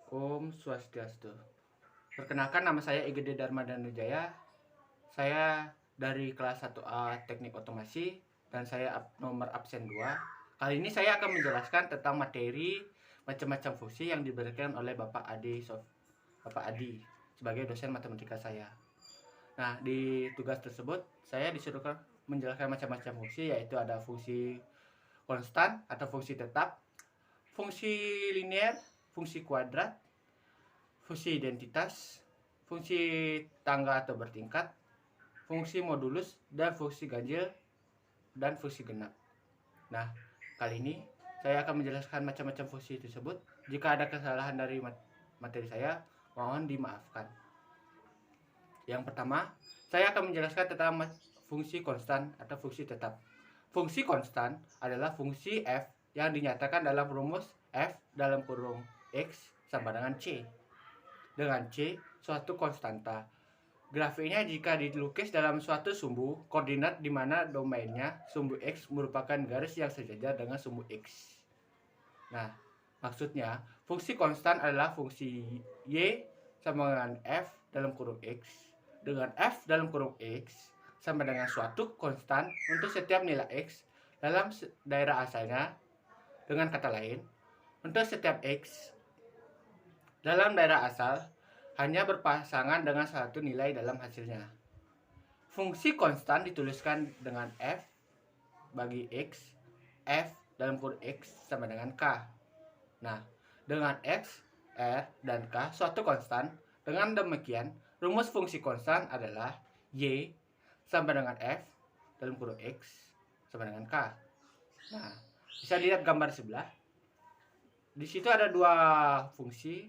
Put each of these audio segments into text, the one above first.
Om Swastiastu. Perkenalkan, nama saya Igede Dharma Danujaya. Saya dari kelas 1A Teknik Otomasi dan saya nomor absen 2. Kali ini saya akan menjelaskan tentang materi macam-macam fungsi yang diberikan oleh Bapak Adi sebagai dosen matematika saya. Nah, di tugas tersebut saya disuruh menjelaskan macam-macam fungsi, yaitu ada fungsi konstan atau fungsi tetap, fungsi linear, fungsi kuadrat, fungsi identitas, fungsi tangga atau bertingkat, fungsi modulus, dan fungsi ganjil, dan fungsi genap. Nah, kali ini saya akan menjelaskan macam-macam fungsi tersebut. Jika ada kesalahan dari materi saya, mohon dimaafkan. Yang pertama, saya akan menjelaskan tentang fungsi konstan atau fungsi tetap. Fungsi konstan adalah fungsi f yang dinyatakan dalam rumus f dalam kurung x sama dengan c. Dengan C, suatu konstanta. Grafiknya jika dilukis dalam suatu sumbu koordinat di mana domainnya sumbu X merupakan garis yang sejajar dengan sumbu X. Nah, maksudnya fungsi konstan adalah fungsi Y sama dengan F dalam kurung X dengan F dalam kurung X sama dengan suatu konstan untuk setiap nilai X dalam daerah asalnya. Dengan kata lain, untuk setiap X dalam daerah asal hanya berpasangan dengan satu nilai dalam hasilnya. Fungsi konstan dituliskan dengan f bagi x, f dalam kurung x sama dengan k. Nah, dengan x, r, dan k suatu konstan, dengan demikian rumus fungsi konstan adalah y sama dengan f dalam kurung x sama dengan k. Nah, bisa dilihat gambar sebelah. Di situ ada dua fungsi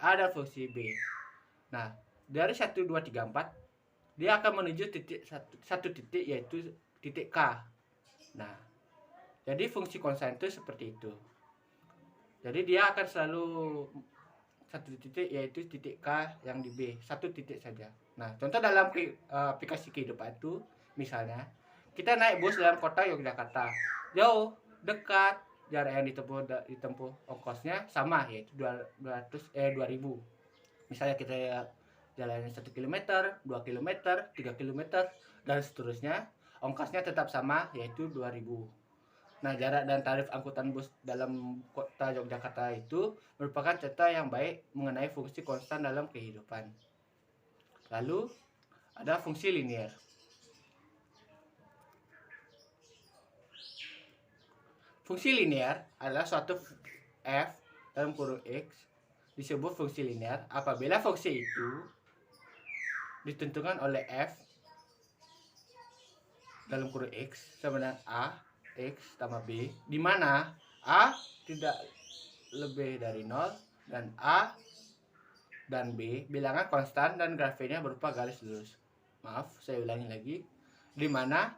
A dan fungsi B. Nah, dari 1, 2, 3, 4, dia akan menuju satu titik, yaitu titik K. Nah, jadi fungsi konstan itu seperti itu. Jadi dia akan selalu satu titik, yaitu titik K yang di B, satu titik saja. Nah, contoh dalam aplikasi kehidupan itu, misalnya, kita naik bus dalam kota Yogyakarta. Jauh, dekat, jarak yang ditempuh ongkosnya sama, yaitu 2000. Misalnya kita jalannya 1 km, 2 km, 3 km, dan seterusnya, ongkosnya tetap sama, yaitu 2000. Nah, jarak dan tarif angkutan bus dalam kota Yogyakarta itu merupakan contoh yang baik mengenai fungsi konstan dalam kehidupan. Lalu, ada fungsi linear. Fungsi linear adalah suatu f dalam kurung x disebut fungsi linear apabila fungsi itu ditentukan oleh f dalam kurung x sama dengan a x tambah b, di mana a tidak lebih dari 0 dan a dan b bilangan konstan dan grafiknya berupa garis lurus. Maaf, saya ulangi lagi. Di mana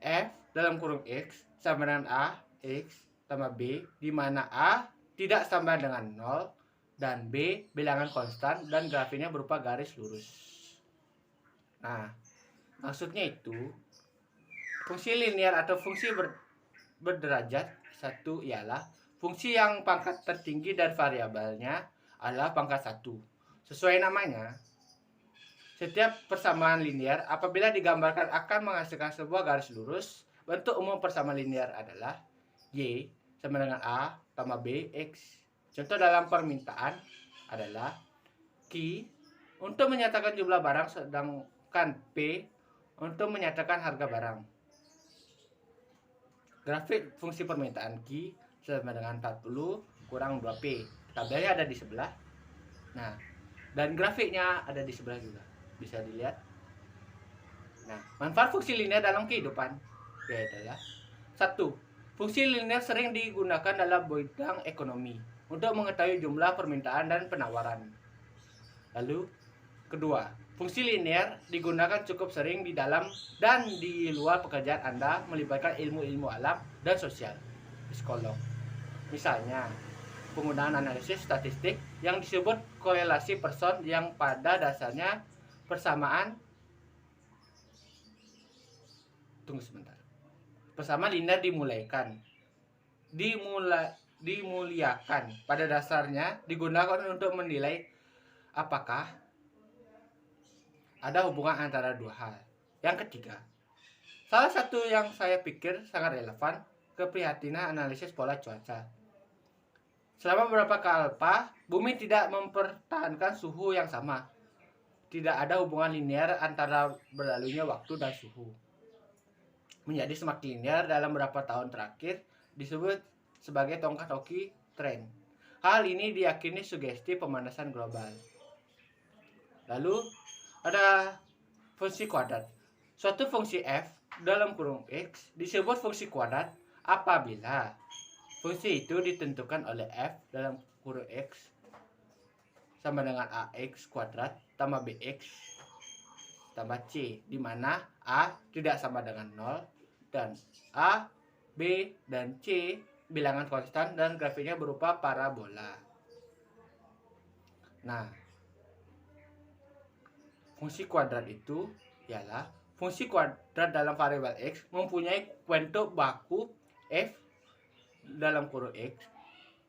f dalam kurung x sama dengan a x tambah b, di mana a tidak sama dengan 0 dan b bilangan konstan dan grafiknya berupa garis lurus. Nah, maksudnya itu fungsi linear atau fungsi berderajat satu ialah fungsi yang pangkat tertinggi dari variabelnya adalah pangkat 1. Sesuai namanya, setiap persamaan linear apabila digambarkan akan menghasilkan sebuah garis lurus. Bentuk umum persamaan linear adalah Y sama dengan A tambah B X. Contoh dalam permintaan adalah Q untuk menyatakan jumlah barang, sedangkan P untuk menyatakan harga barang. Grafik fungsi permintaan Q sama dengan 40 kurang 2P. Tabelnya ada di sebelah. Nah, dan grafiknya ada di sebelah juga. Bisa dilihat. Nah, manfaat fungsi linear dalam kehidupan yaitu adalah 1. Fungsi linear sering digunakan dalam bidang ekonomi untuk mengetahui jumlah permintaan dan penawaran. Lalu, kedua, fungsi linear digunakan cukup sering di dalam dan di luar pekerjaan Anda, melibatkan ilmu-ilmu alam dan sosial, psikolog. Misalnya, penggunaan analisis statistik yang disebut korelasi person yang pada dasarnya persamaan persamaan linear dimulai dimuliakan. Pada dasarnya digunakan untuk menilai apakah ada hubungan antara dua hal. Yang ketiga, salah satu yang saya pikir sangat relevan, keprihatinan analisis pola cuaca. Selama beberapa kalpa, bumi tidak mempertahankan suhu yang sama. Tidak ada hubungan linear antara berlalunya waktu dan suhu. Menjadi semakin linear dalam beberapa tahun terakhir disebut sebagai tongkat hoki tren. Hal ini diyakini sugesti pemanasan global. Lalu ada fungsi kuadrat. Suatu fungsi f dalam kurung x disebut fungsi kuadrat apabila fungsi itu ditentukan oleh f dalam kurung x sama dengan ax kuadrat tambah bx tambah c, di mana a tidak sama dengan 0 dan a, b, dan c bilangan konstan dan grafiknya berupa parabola. Nah, fungsi kuadrat itu ialah fungsi kuadrat dalam variabel x mempunyai kuento baku f dalam kurung x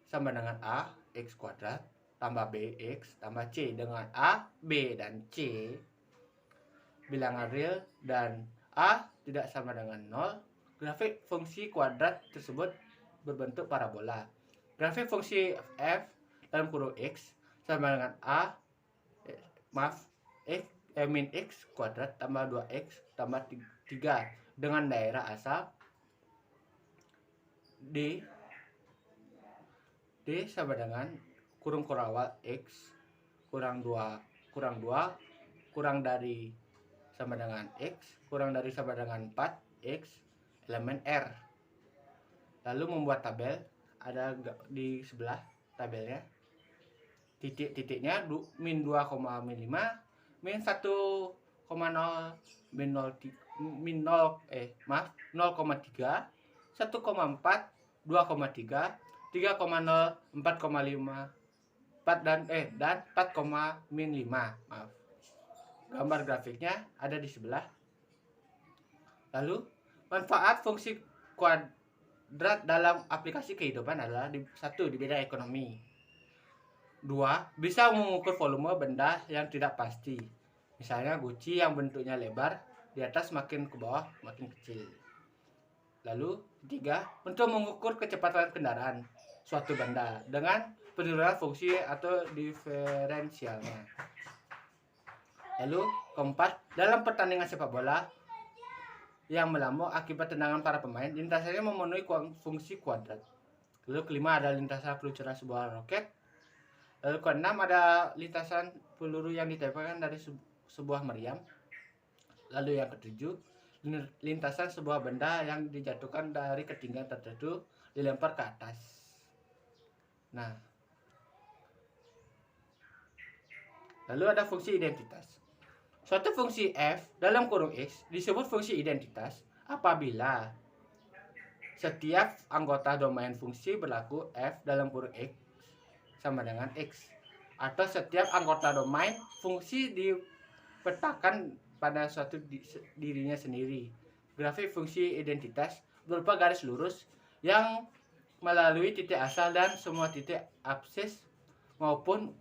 sama dengan a x kuadrat tambah bx tambah c, dengan a, b, dan c bilangan real dan a tidak sama dengan 0. Grafik fungsi kuadrat tersebut berbentuk parabola. Grafik fungsi f dalam kurung x sama dengan min x kuadrat tambah 2x tambah 3 dengan daerah asal D sama dengan kurung awal x kurang 2 kurang dari sama dengan x kurang dari sama dengan 4x elemen r. Lalu membuat tabel, ada di sebelah tabelnya titik-titiknya min 2,5, min 1,0, min 0, min 0, 0,3, 1,4, 2,3, 3,0, 4,5, 4 dan 4,-5. Maaf. Gambar grafiknya ada di sebelah. Lalu manfaat fungsi kuadrat dalam aplikasi kehidupan adalah satu, di bidang ekonomi. 2, bisa mengukur volume benda yang tidak pasti. Misalnya guci yang bentuknya lebar, di atas makin ke bawah makin kecil. Lalu 3, untuk mengukur kecepatan kendaraan suatu benda dengan penurunan fungsi atau diferensialnya. Lalu 4, dalam pertandingan sepak bola yang melambung akibat tendangan para pemain, lintasannya memenuhi fungsi kuadrat. Lalu 5, ada lintasan peluncuran sebuah roket. Lalu 6, ada lintasan peluru yang ditembakkan dari sebuah meriam. Lalu yang 7, lintasan sebuah benda yang dijatuhkan dari ketinggian tertentu dilempar ke atas. Nah, lalu ada fungsi identitas. Suatu fungsi f dalam kurung x disebut fungsi identitas apabila setiap anggota domain fungsi berlaku f dalam kurung x sama dengan x, atau setiap anggota domain fungsi dipetakan pada suatu dirinya sendiri. Grafik fungsi identitas berupa garis lurus yang melalui titik asal dan semua titik absis maupun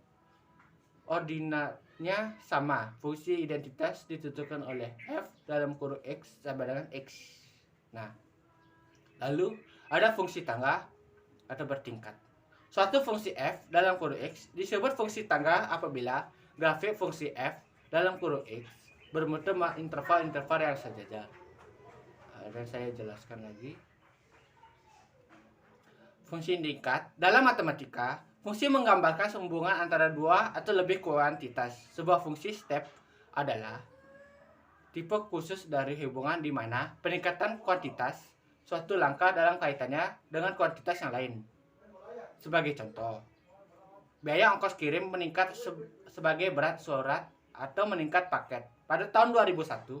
ordinatnya sama. Fungsi identitas ditentukan oleh f dalam kurung x sama dengan x. Nah, lalu ada fungsi tangga atau bertingkat. Suatu fungsi f dalam kurung x disebut fungsi tangga apabila grafik fungsi f dalam kurung x bermutu interval-interval yang sejajar. Dan saya jelaskan lagi. Fungsi tingkat dalam matematika, fungsi menggambarkan hubungan antara dua atau lebih kuantitas. Sebuah fungsi step adalah tipe khusus dari hubungan di mana peningkatan kuantitas suatu langkah dalam kaitannya dengan kuantitas yang lain. Sebagai contoh, biaya ongkos kirim meningkat sebagai berat surat atau meningkat paket. Pada tahun 2001,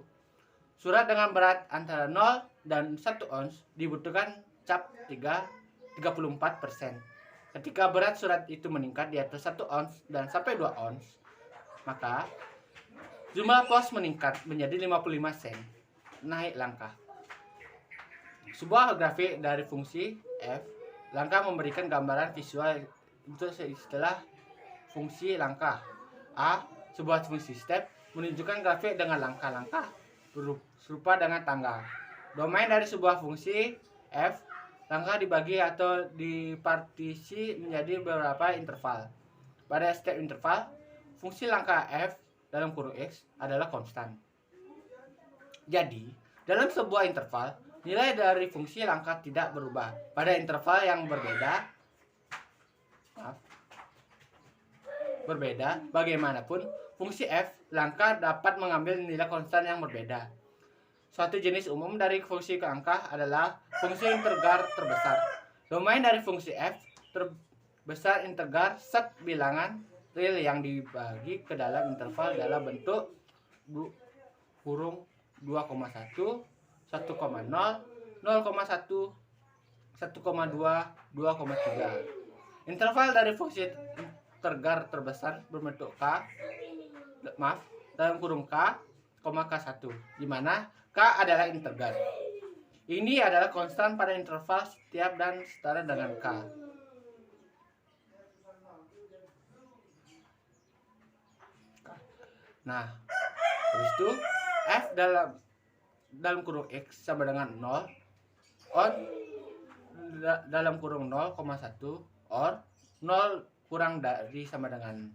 surat dengan berat antara 0 dan 1 ons dibutuhkan cap 34%. Ketika berat surat itu meningkat di atas 1 ons dan sampai 2 ons, maka jumlah pos meningkat menjadi 55 sen. Naik langkah. Sebuah grafik dari fungsi f Langkah memberikan gambaran visual untuk istilah fungsi langkah. A. Sebuah fungsi step menunjukkan grafik dengan langkah-langkah serupa dengan tangga. Domain dari sebuah fungsi f. Langkah dibagi atau dipartisi menjadi beberapa interval. Pada setiap interval, fungsi langkah f dalam kurung x adalah konstan. Jadi, dalam sebuah interval, nilai dari fungsi langkah tidak berubah. Pada interval yang berbeda, bagaimanapun, fungsi f langkah dapat mengambil nilai konstan yang berbeda. Suatu jenis umum dari fungsi langkah adalah fungsi integer terbesar. Domain dari fungsi f terbesar integer set bilangan real yang dibagi ke dalam interval dalam bentuk kurung 2,1, 1,0, 0,1, 1,2, 2,3. Interval dari fungsi integer terbesar berbentuk dalam kurung k, K1, di mana k adalah integer. Ini adalah konstan pada interval setiap dan setara dengan k. Nah, habis itu f dalam kurung x sama dengan 0 on dalam kurung 0,1 or 0 kurang dari sama dengan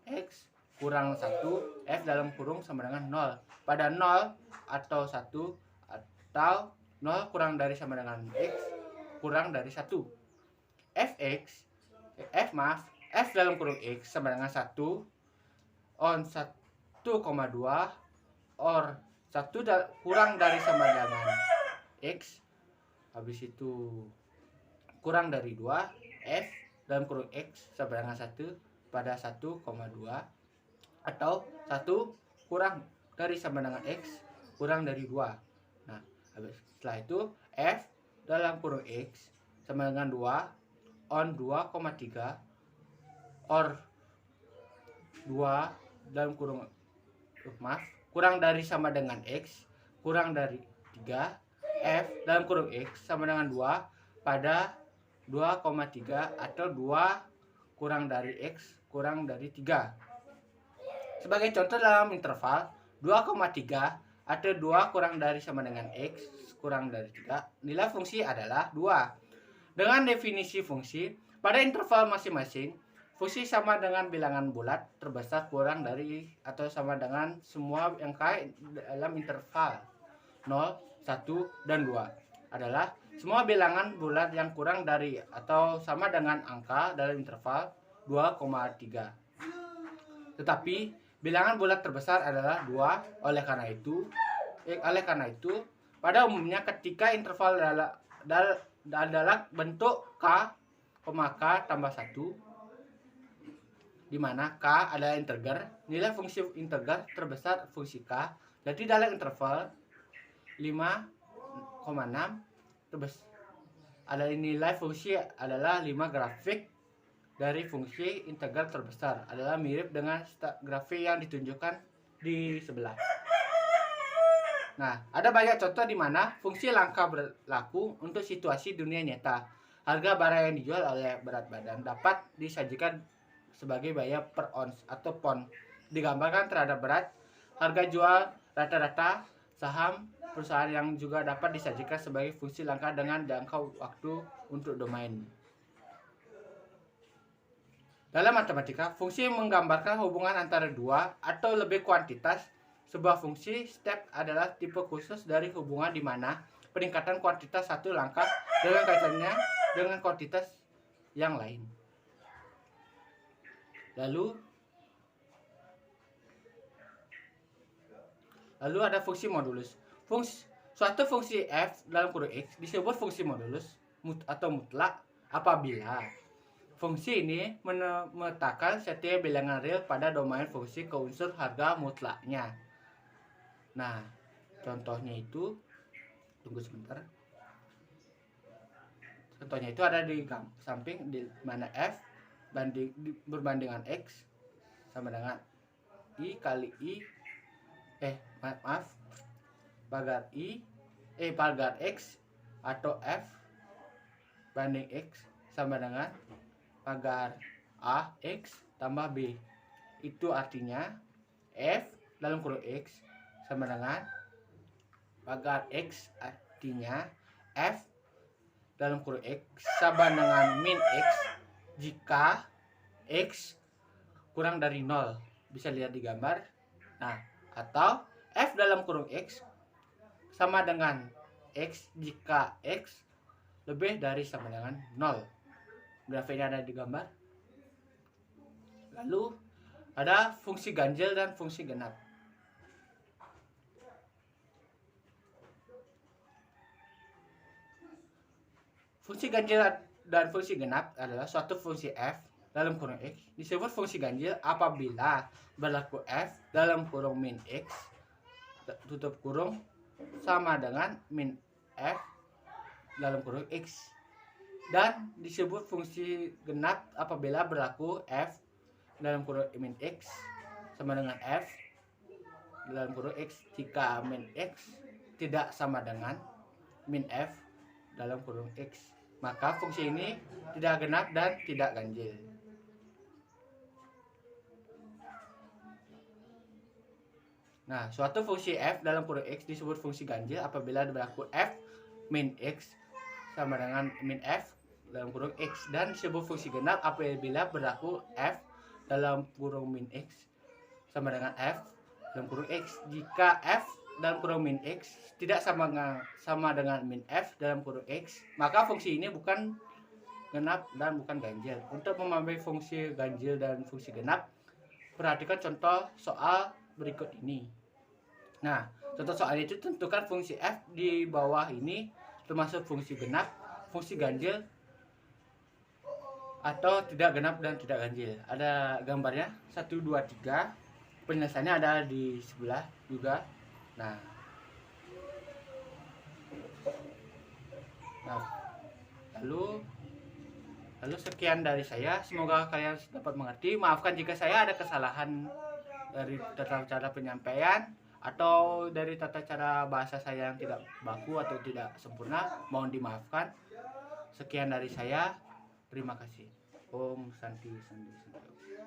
x kurang 1 f dalam kurung sama dengan 0 pada 0 atau 1 atau 0 kurang dari sama dengan x kurang dari 1. F dalam kurung x sama dengan 1 on 1,2 or 1 kurang dari sama dengan x, habis itu kurang dari 2 f dalam kurung x sama dengan 1 pada 1,2 atau 1 kurang dari sama dengan x kurang dari 2. Nah, setelah itu f dalam kurung x sama dengan 2 on 2,3 or 2 dalam kurung kurang dari sama dengan x kurang dari 3 f dalam kurung x sama dengan 2 pada 2,3 atau 2 kurang dari x kurang dari 3. Sebagai contoh dalam interval 2,3 atau 2 kurang dari sama dengan x kurang dari 3, nilai fungsi adalah 2. Dengan definisi fungsi, pada interval masing-masing, fungsi sama dengan bilangan bulat terbesar kurang dari atau sama dengan semua angka dalam interval 0, 1, dan 2 adalah semua bilangan bulat yang kurang dari atau sama dengan angka dalam interval 2,3. Tetapi bilangan bulat terbesar adalah 2. Oleh karena itu, pada umumnya ketika interval adalah bentuk k, k tambah 1, di mana k adalah integer, nilai fungsi integer terbesar fungsi k. Jadi dalam interval 5,6 ada nilai fungsi adalah 5 grafik dari fungsi integer terbesar adalah mirip dengan grafik yang ditunjukkan di sebelah. Nah, ada banyak contoh di mana fungsi langkah berlaku untuk situasi dunia nyata. Harga barang yang dijual oleh berat badan dapat disajikan sebagai biaya per ons atau pound digambarkan terhadap berat. Harga jual rata-rata saham perusahaan yang juga dapat disajikan sebagai fungsi langkah dengan jangka waktu untuk domain. Dalam matematika, fungsi menggambarkan hubungan antara dua atau lebih kuantitas. Sebuah fungsi step adalah tipe khusus dari hubungan di mana peningkatan kuantitas satu langkah dengan kaitannya dengan kuantitas yang lain. Lalu ada fungsi modulus. Suatu fungsi f dalam kurung x disebut fungsi modulus atau mutlak apabila fungsi ini memetakan setiap bilangan real pada domain fungsi ke unsur harga mutlaknya. Nah, contohnya itu, tunggu sebentar. Contohnya itu ada di samping di mana f berbandingan x sama dengan i kali i pagar x atau f banding X sama dengan pagar A X tambah B. Itu artinya F dalam kurung X sama dengan pagar X, artinya F dalam kurung X sama dengan min X jika X kurang dari 0. Bisa lihat di gambar. Nah, atau F dalam kurung X sama dengan X jika X lebih dari sama dengan 0. Grafiknya ada di gambar. Lalu ada fungsi ganjil dan fungsi genap. Fungsi ganjil dan fungsi genap adalah suatu fungsi f dalam kurung x disebut fungsi ganjil apabila berlaku f dalam kurung min x tutup kurung sama dengan min f dalam kurung x, dan disebut fungsi genap apabila berlaku f dalam kurung min x sama dengan f dalam kurung x jika min x tidak sama dengan min f dalam kurung x, maka fungsi ini tidak genap dan tidak ganjil. Nah, suatu fungsi f dalam kurung x disebut fungsi ganjil apabila berlaku f min x sama dengan min f dalam kurung x, dan disebut fungsi genap apabila berlaku f dalam kurung min x sama dengan f dalam kurung x jika f dalam kurung min x tidak sama dengan min f dalam kurung x, maka fungsi ini bukan genap dan bukan ganjil. Untuk memahami fungsi ganjil dan fungsi genap, perhatikan contoh soal berikut ini. Nah, contoh soal itu tentukan fungsi f di bawah ini termasuk fungsi genap, fungsi ganjil, atau tidak genap dan tidak ganjil. Ada gambarnya 1, 2, 3. Penjelasannya ada di sebelah juga. Nah, lalu sekian dari saya. Semoga kalian dapat mengerti. Maafkan jika saya ada kesalahan dari tata cara penyampaian atau dari tata cara bahasa saya yang tidak baku atau tidak sempurna. Mohon dimaafkan. Sekian dari saya. Terima kasih. Om Santi Santi Santi.